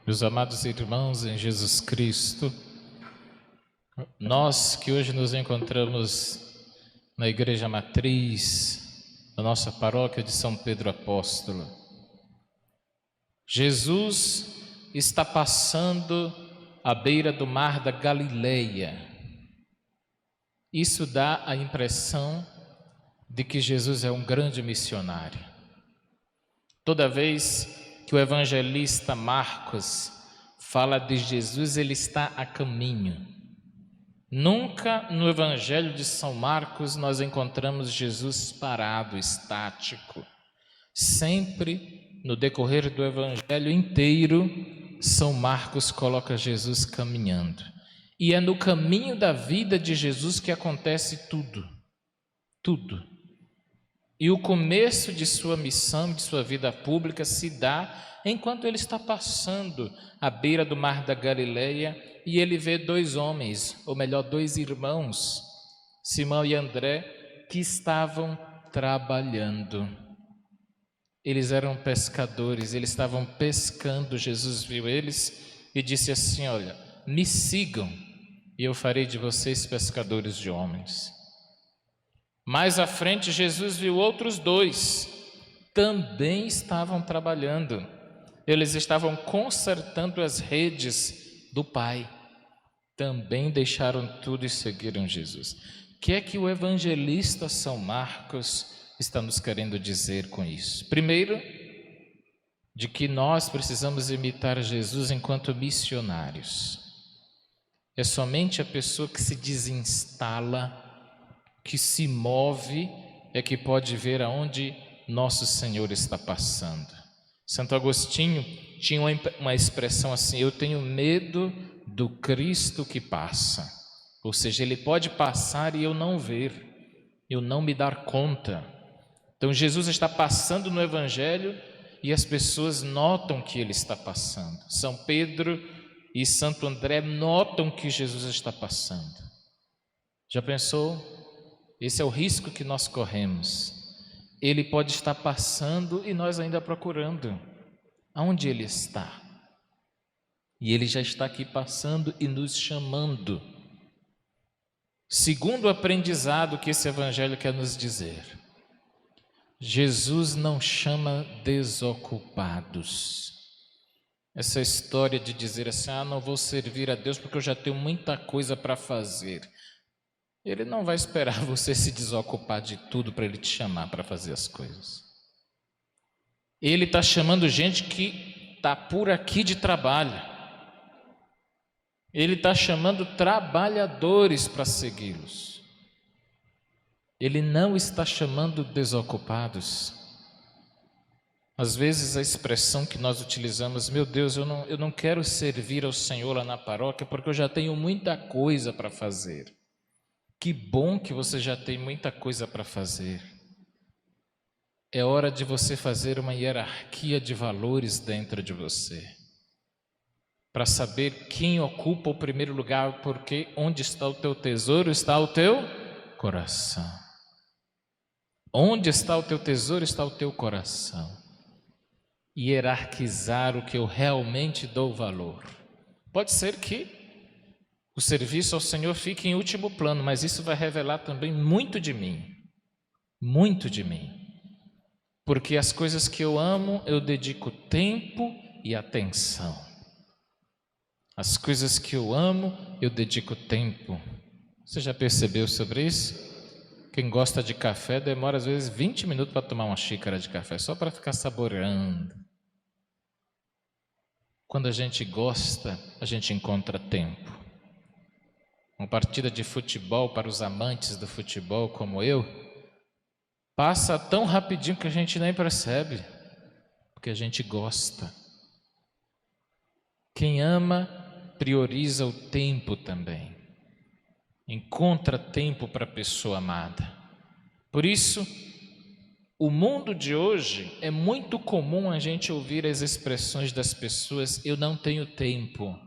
Meus amados irmãos em Jesus Cristo, nós que hoje nos encontramos na Igreja Matriz, na nossa paróquia de São Pedro Apóstolo, Jesus está passando à beira do mar da Galileia. Isso dá a impressão de que Jesus é um grande missionário. Toda vez que o evangelista Marcos fala de Jesus, ele está a caminho. Nunca no Evangelho de São Marcos nós encontramos Jesus parado, estático. Sempre no decorrer do Evangelho inteiro, São Marcos coloca Jesus caminhando. E é no caminho da vida de Jesus que acontece tudo. Tudo. E o começo de sua missão, de sua vida pública, se dá enquanto ele está passando à beira do mar da Galileia e ele vê dois homens, ou melhor, dois irmãos, Simão e André, que estavam trabalhando. Eles eram pescadores, eles estavam pescando. Jesus viu eles e disse assim: olha, me sigam e eu farei de vocês pescadores de homens. Mais à frente, Jesus viu outros dois, também estavam trabalhando. Eles estavam consertando as redes do Pai. Também deixaram tudo e seguiram Jesus. O que é que o evangelista São Marcos está nos querendo dizer com isso? Primeiro, de que nós precisamos imitar Jesus enquanto missionários. É somente a pessoa que se desinstala, que se move, é que pode ver aonde nosso Senhor está passando. Santo Agostinho tinha uma expressão assim: eu tenho medo do Cristo que passa. Ou seja, ele pode passar e eu não ver, eu não me dar conta. Então Jesus está passando no Evangelho e as pessoas notam que ele está passando. São Pedro e Santo André notam que Jesus está passando. Já pensou? Esse é o risco que nós corremos. Ele pode estar passando e nós ainda procurando. Aonde ele está? E ele já está aqui passando e nos chamando. Segundo aprendizado que esse evangelho quer nos dizer: Jesus não chama desocupados. Essa história de dizer assim: não vou servir a Deus porque eu já tenho muita coisa para fazer. Ele não vai esperar você se desocupar de tudo para ele te chamar para fazer as coisas. Ele está chamando gente que está por aqui de trabalho. Ele está chamando trabalhadores para segui-los. Ele não está chamando desocupados. Às vezes a expressão que nós utilizamos: meu Deus, eu não quero servir ao Senhor lá na paróquia porque eu já tenho muita coisa para fazer. Que bom que você já tem muita coisa para fazer. É hora de você fazer uma hierarquia de valores dentro de você, para saber quem ocupa o primeiro lugar, porque onde está o teu tesouro está o teu coração. Onde está o teu tesouro está o teu coração. Hierarquizar o que eu realmente dou valor. Pode ser que o serviço ao Senhor fique em último plano, mas isso vai revelar também muito de mim. Muito de mim. Porque as coisas que eu amo, eu dedico tempo e atenção. As coisas que eu amo, eu dedico tempo. Você já percebeu sobre isso? Quem gosta de café demora às vezes 20 minutos para tomar uma xícara de café, só para ficar saboreando. Quando a gente gosta, a gente encontra tempo. Uma partida de futebol, para os amantes do futebol como eu, passa tão rapidinho que a gente nem percebe, porque a gente gosta. Quem ama, prioriza o tempo também. Encontra tempo para a pessoa amada. Por isso, o mundo de hoje é muito comum a gente ouvir as expressões das pessoas: eu não tenho tempo,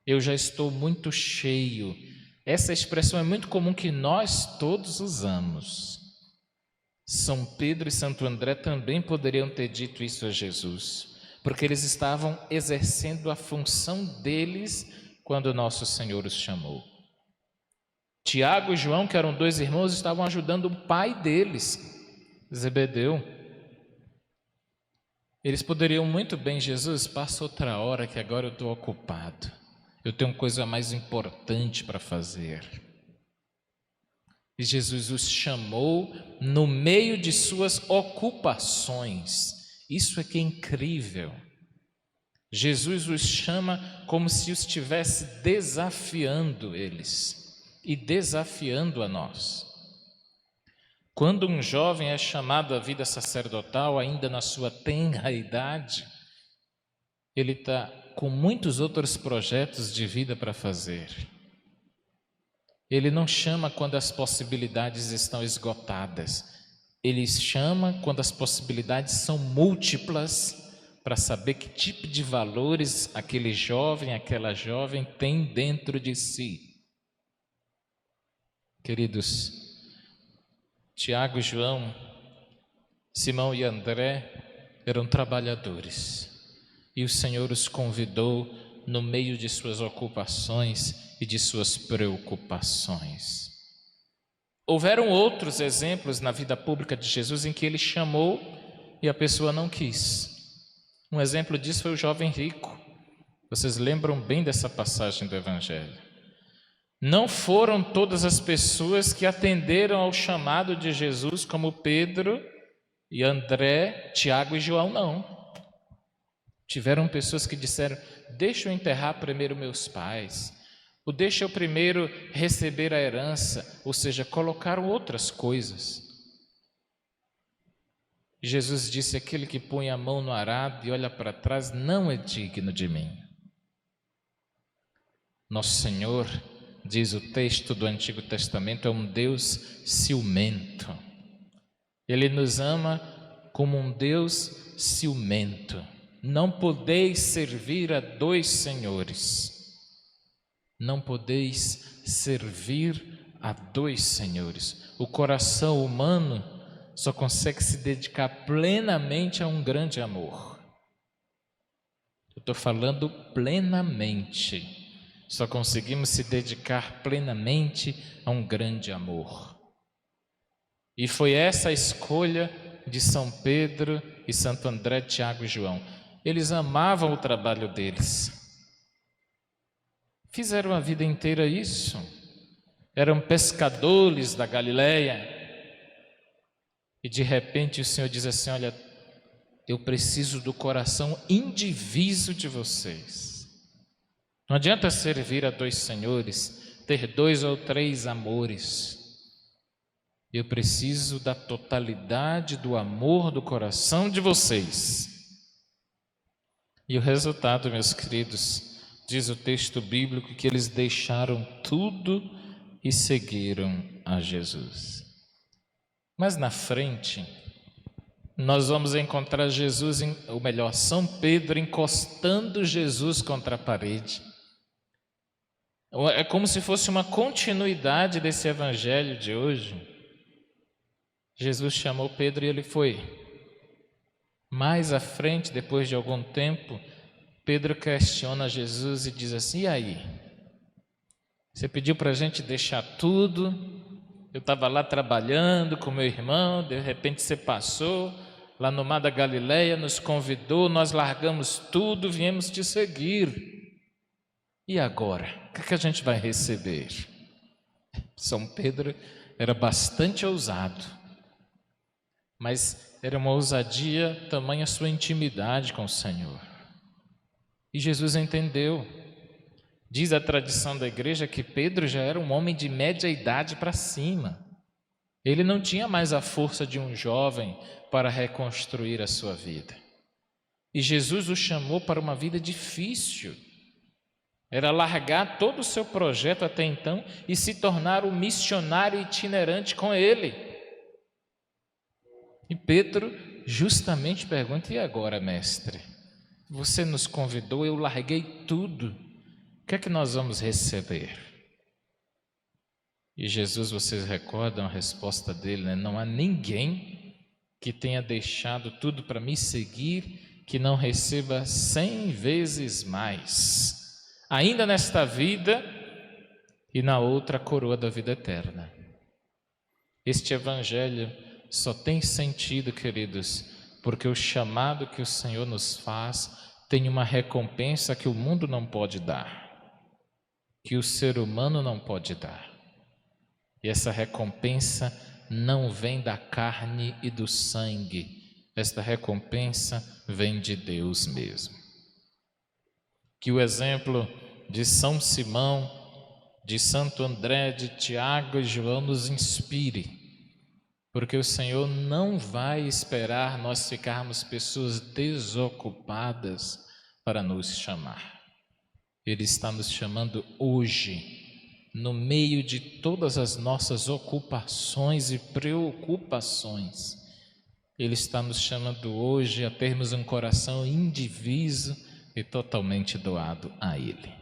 eu já estou muito cheio. Essa expressão é muito comum que nós todos usamos. São Pedro e Santo André também poderiam ter dito isso a Jesus. porque eles estavam exercendo a função deles quando o nosso Senhor os chamou. Tiago e João, que eram 2 irmãos, estavam ajudando o pai deles, Zebedeu. Eles poderiam muito bem: Jesus, passa outra hora que agora eu estou ocupado. Eu tenho coisa mais importante para fazer. E Jesus os chamou no meio de suas ocupações. Isso é que é incrível. Jesus os chama como se os estivesse desafiando eles e desafiando a nós. Quando um jovem é chamado à vida sacerdotal, ainda na sua tenra idade, ele está com muitos outros projetos de vida para fazer. Ele não chama quando as possibilidades estão esgotadas. Ele chama quando as possibilidades são múltiplas, para saber que tipo de valores aquele jovem, aquela jovem tem dentro de si. Queridos, Tiago, João, Simão e André eram trabalhadores, e o Senhor os convidou no meio de suas ocupações e de suas preocupações. Houveram outros exemplos na vida pública de Jesus em que ele chamou e a pessoa não quis. Um exemplo disso foi o jovem rico. Vocês lembram bem dessa passagem do Evangelho. Não foram todas as pessoas que atenderam ao chamado de Jesus, como Pedro e André, Tiago e João, não. Tiveram pessoas que disseram: deixa eu enterrar primeiro meus pais, ou deixa eu primeiro receber a herança, ou seja, colocaram outras coisas. Jesus disse: aquele que põe a mão no arado e olha para trás não é digno de mim. Nosso Senhor, diz o texto do Antigo Testamento, é um Deus ciumento. Ele nos ama como um Deus ciumento. Não podeis servir a 2 senhores. Não podeis servir a 2 senhores. O coração humano só consegue se dedicar plenamente a um grande amor. Eu estou falando plenamente. Só conseguimos se dedicar plenamente a um grande amor. E foi essa a escolha de São Pedro e Santo André, Tiago e João. Eles amavam o trabalho deles. Fizeram a vida inteira isso. Eram pescadores da Galileia. E de repente o Senhor diz assim: olha, eu preciso do coração indiviso de vocês. Não adianta servir a 2 senhores, ter 2 ou 3 amores. Eu preciso da totalidade do amor do coração de vocês. E o resultado, meus queridos, diz o texto bíblico que eles deixaram tudo e seguiram a Jesus. Mas na frente, nós vamos encontrar Jesus, ou melhor, São Pedro encostando Jesus contra a parede. É como se fosse uma continuidade desse evangelho de hoje. Jesus chamou Pedro e ele foi. Mais à frente, depois de algum tempo, Pedro questiona Jesus e diz assim: e aí? Você pediu para a gente deixar tudo? Eu estava lá trabalhando com meu irmão, de repente você passou lá no mar da Galileia, nos convidou, nós largamos tudo, viemos te seguir. E agora? O que a gente vai receber? São Pedro era bastante ousado, mas era uma ousadia tamanha sua intimidade com o Senhor. E Jesus entendeu. Diz a tradição da igreja que Pedro já era um homem de média idade para cima. Ele não tinha mais a força de um jovem para reconstruir a sua vida. E Jesus o chamou para uma vida difícil. Era largar todo o seu projeto até então e se tornar um missionário itinerante com ele. E Pedro justamente pergunta: e agora, mestre? Você nos convidou, eu larguei tudo. O que é que nós vamos receber? E Jesus, vocês recordam a resposta dele, né? Não há ninguém que tenha deixado tudo para me seguir que não receba 100 vezes mais, ainda nesta vida e na outra, a coroa da vida eterna. Este evangelho só tem sentido, queridos, porque o chamado que o Senhor nos faz tem uma recompensa que o mundo não pode dar, que o ser humano não pode dar. E essa recompensa não vem da carne e do sangue, esta recompensa vem de Deus mesmo. Que o exemplo de São Simão, de Santo André, de Tiago e João nos inspire, porque o Senhor não vai esperar nós ficarmos pessoas desocupadas para nos chamar. Ele está nos chamando hoje, no meio de todas as nossas ocupações e preocupações. Ele está nos chamando hoje a termos um coração indiviso e totalmente doado a Ele.